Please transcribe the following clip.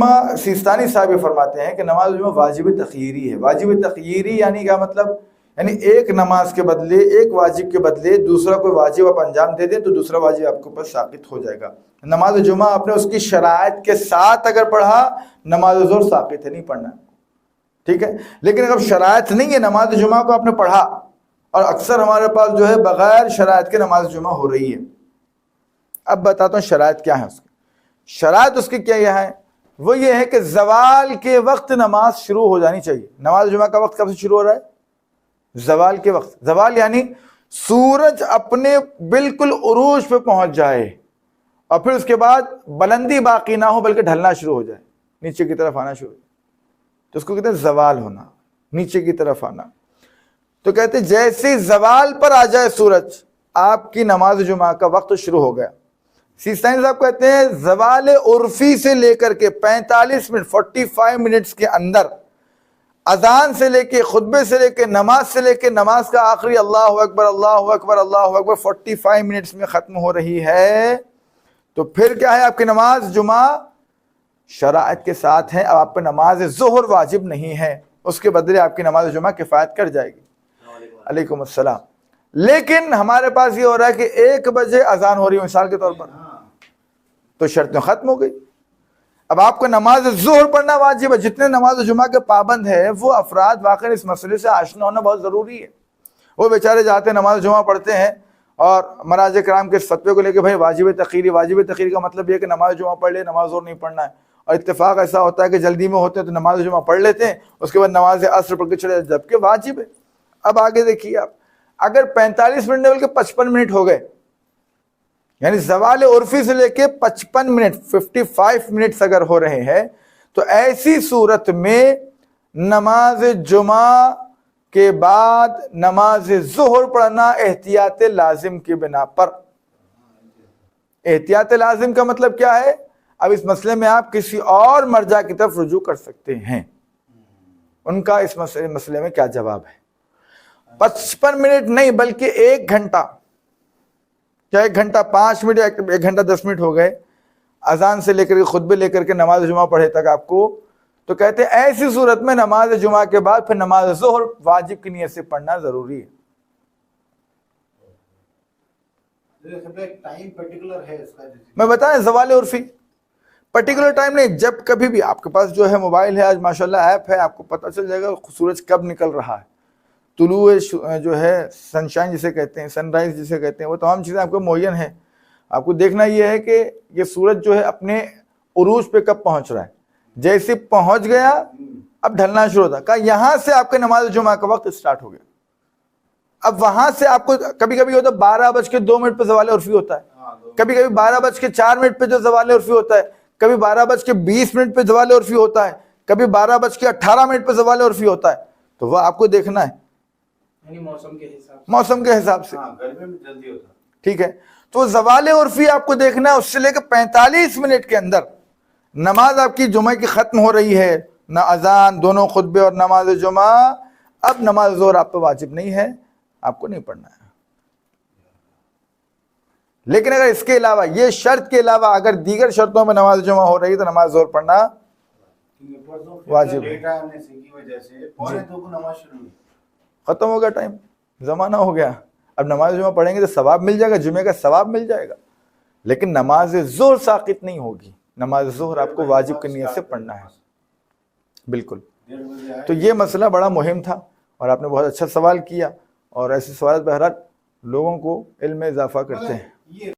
جمعہ سیستانی صاحب یہ فرماتے ہیں کہ نماز جمعہ واجب تخییری ہے. واجب تخییری یعنی کیا مطلب؟ یعنی ایک نماز کے بدلے، ایک واجب کے بدلے دوسرا کوئی واجب آپ انجام دے دیں تو دوسرا واجب آپ کے اوپر ساقط ہو جائے گا. نماز جمعہ آپ نے اس کی شرائط کے ساتھ اگر پڑھا، نماز ظہر ساقط ہے، نہیں پڑھنا، ٹھیک ہے. لیکن اگر شرائط نہیں ہے، نماز جمعہ کو آپ نے پڑھا، اور اکثر ہمارے پاس جو ہے بغیر شرائط کے نماز جمعہ ہو رہی ہے. اب بتاتا ہوں شرائط کیا ہے اس کی. شرائط اس کی کیا ہے؟ وہ یہ ہے کہ زوال کے وقت نماز شروع ہو جانی چاہیے. نماز جمعہ کا وقت کب سے شروع ہو رہا ہے؟ زوال کے وقت. زوال یعنی سورج اپنے بالکل عروج پہ پہنچ جائے اور پھر اس کے بعد بلندی باقی نہ ہو بلکہ ڈھلنا شروع ہو جائے، نیچے کی طرف آنا شروع ہو جائے، تو اس کو کہتے ہیں زوال ہونا، نیچے کی طرف آنا. تو کہتے ہیں جیسے زوال پر آ جائے سورج، آپ کی نماز جمعہ کا وقت شروع ہو گیا. سیستانی صاحب کہتے ہیں زوال عرفی سے لے کر کے 45 منٹ 45 منٹس کے اندر، اذان سے لے کے، خطبے سے لے کے، نماز سے لے کے نماز کا آخری اللہ اکبر اللہ اکبر اللہ اکبر 45 منٹس میں ختم ہو رہی ہے. تو پھر کیا ہے؟ آپ کی نماز جمعہ شرائط کے ساتھ ہے. اب آپ پہ نماز ظہر واجب نہیں ہے، اس کے بدلے آپ کی نماز جمعہ کفایت کر جائے گی. علیکم السلام. لیکن ہمارے پاس یہ ہو رہا ہے کہ 1 بجے اذان ہو رہی ہے مثال کے طور پر، تو شرطیں ختم ہو گئی. اب آپ کو نماز ظہر پڑھنا واجب ہے. جتنے نماز جمعہ کے پابند ہیں وہ افراد واقعی اس مسئلے سے آشنا ہونا بہت ضروری ہے. وہ بیچارے جاتے ہیں نماز جمعہ پڑھتے ہیں اور مراجع کرام کے اس فتوے کو لے کے بھائی واجب تخیری. واجب تخیری کا مطلب یہ ہے کہ نماز جمعہ پڑھ لے، نماز ظہر نہیں پڑھنا ہے. اور اتفاق ایسا ہوتا ہے کہ جلدی میں ہوتے ہیں تو نماز جمعہ پڑھ لیتے ہیں، اس کے بعد نماز عصر پڑھ کے چلے جاتے ہیں، جبکہ واجب ہے. اب آگے دیکھیے آپ، اگر 45 منٹ بلکہ 55 منٹ ہو گئے، یعنی زوال عرفی سے لے کے 55 منٹ 55 منٹس اگر ہو رہے ہیں، تو ایسی صورت میں نماز جمعہ کے بعد نماز ظہر پڑھنا احتیاط لازم کی بنا پر. احتیاط لازم کا مطلب کیا ہے؟ اب اس مسئلے میں آپ کسی اور مرجع کی طرف رجوع کر سکتے ہیں. ان کا اس مسئلے میں کیا جواب ہے؟ 55 منٹ نہیں بلکہ 1 گھنٹہ، کیا 1 گھنٹہ 5 منٹ یا 1 گھنٹہ 10 منٹ ہو گئے اذان سے لے کر کے خطبے لے کر کے نماز جمعہ پڑھے تک آپ کو، تو کہتے ہیں ایسی صورت میں نماز جمعہ کے بعد پھر نماز ظہر واجب کی نیت سے پڑھنا ضروری ہے. میں بتائیں زوال عرفی پرٹیکولر ٹائم نہیں، جب کبھی بھی آپ کے پاس جو ہے موبائل ہے، آج ماشاءاللہ ایپ ہے، آپ کو پتہ چل جائے گا سورج کب نکل رہا ہے. طلوع جو ہے سنشائن جسے کہتے ہیں، سن رائز جسے کہتے ہیں، وہ تمام چیزیں آپ کو معین ہیں. آپ کو دیکھنا یہ ہے کہ یہ سورج جو ہے اپنے عروج پہ کب پہنچ رہا ہے. جیسے پہنچ گیا اب ڈھلنا شروع ہوتا، کہا یہاں سے آپ کے نماز جمعہ کا وقت سٹارٹ ہو گیا. اب وہاں سے آپ کو کبھی کبھی ہوتا ہے 12:02 پہ زوال عرفی ہوتا ہے، کبھی کبھی 12:04 پہ جو زوال عرفی ہوتا ہے، کبھی 12:20 پہ زوال عرفی ہوتا ہے، کبھی 12:18 پہ زوال عرفی ہوتا ہے. تو وہ آپ کو دیکھنا ہے موسم کے حساب سے، ٹھیک ہے. تو زوال عرفی آپ کو دیکھنا ہے، اس سے لے کے 45 منٹ کے اندر نماز آپ کی جمعہ کی ختم ہو رہی ہے، نہ اذان، دونوں خطبے اور نماز جمعہ. اب نماز ظہر آپ پہ واجب نہیں ہے، آپ کو نہیں پڑھنا ہے. لیکن اگر اس کے علاوہ، یہ شرط کے علاوہ اگر دیگر شرطوں میں نماز جمعہ ہو رہی ہے تو نماز ظہر پڑھنا واجب ہے. ختم ہو گیا ٹائم، زمانہ ہو گیا. اب نماز جمعہ پڑھیں گے تو ثواب مل جائے گا، جمعہ کا ثواب مل جائے گا، لیکن نماز ظہر ساقط نہیں ہوگی. نماز ظہر آپ کو واجب کی نیت سے پڑھنا ہے. بالکل. تو یہ مسئلہ بڑا مہم تھا اور آپ نے بہت اچھا سوال کیا، اور ایسے سوالات بہرحال لوگوں کو علم میں اضافہ کرتے ہیں.